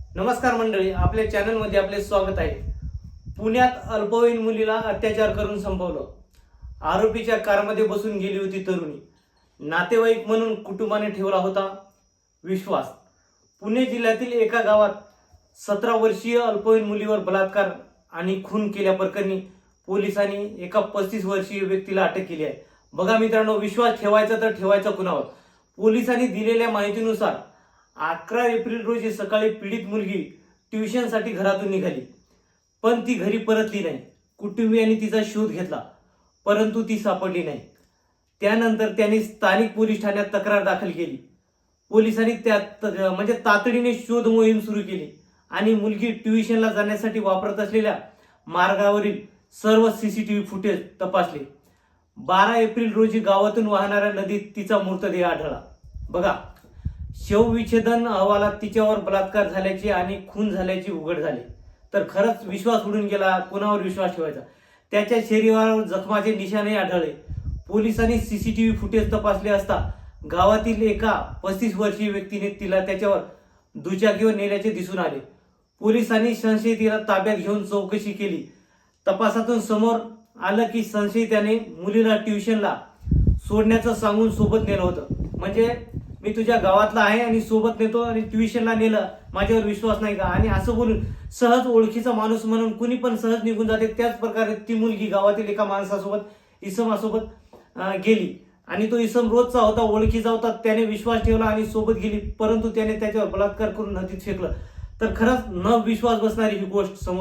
नमस्कार मंडळी, आपल्या चॅनलमध्ये आपले स्वागत आहे. पुण्यात अल्पवयीन मुलीला अत्याचार करून संपवलं. आरोपीच्या कारमध्ये बसून गेली होती तरुणी. नातेवाईक म्हणून कुटुंबाने ठेवला होता विश्वास. पुणे जिल्ह्यातील एका गावात 17 वर्षीय अल्पवयीन मुलीवर बलात्कार आणि खून केल्याप्रकरणी पोलिसांनी एका 35 वर्षीय व्यक्तीला अटक केली आहे. बघा मित्रांनो, विश्वास ठेवायचा तर ठेवायचा कुणावर? पोलिसांनी दिलेल्या माहितीनुसार 11 एप्रिल रोजी सकाळी पीडित मुलगी ट्युशनसाठी घरातून निघाली, पण ती घरी परतली नाही. कुटुंबियांनी तिचा शोध घेतला, परंतु ती सापडली नाही. त्यानंतर त्यांनी स्थानिक पोलीस ठाण्यात तक्रार दाखल केली. पोलिसांनी तातडीने शोध मोहीम सुरू केली आणि मुलगी ट्युशनला जाण्यासाठी वापरत असलेल्या मार्गावरील सर्व सीसीटीव्ही फुटेज तपासले. 12 एप्रिल रोजी गावातून वाहणाऱ्या नदीत तिचा मृतदेह आढळला. बघा, शवविच्छेदन अहवालात तिच्यावर बलात्कार झाल्याचे आणि खून झाल्याचे उघड झाले. तर खरंच विश्वास उडून गेला. कुणावर विश्वास ठेवायचा? त्याच्या शरीरावर जखमाचे निशाणे आढळले. पोलिसांनी सीसीटीव्ही फुटेज तपासले असता गावातील एका 35 वर्षीय व्यक्तीने तिला त्याच्यावर दुचाकीवर नेल्याचे दिसून आले. पोलिसांनी संशयिताला ताब्यात घेऊन चौकशी केली. तपासातून समोर आलं की संशयिताने मुलीला ट्युशनला सोडण्याचं सांगून सोबत नेलं होतं. म्हणजे मी तुझ्या गावातला आहे आणि सोबत नेतो आणि ट्युशनला नेलं, माझ्यावर विश्वास नाही का? आणि असं बोलून सहज ओळखीचा माणूस म्हणून कुणी पण सहज निघून जाते. त्याच प्रकारे ती मुलगी गावातील एका माणसासोबत, इसमासोबत गेली आणि तो इसम रोजचा होता, ओळखीचा होता. त्याने विश्वास ठेवला आणि सोबत गेली, परंतु त्याने त्याच्यावर बलात्कार करून नदीत फेकलं. तर खरंच न विश्वास बसणारी ही गोष्ट समोर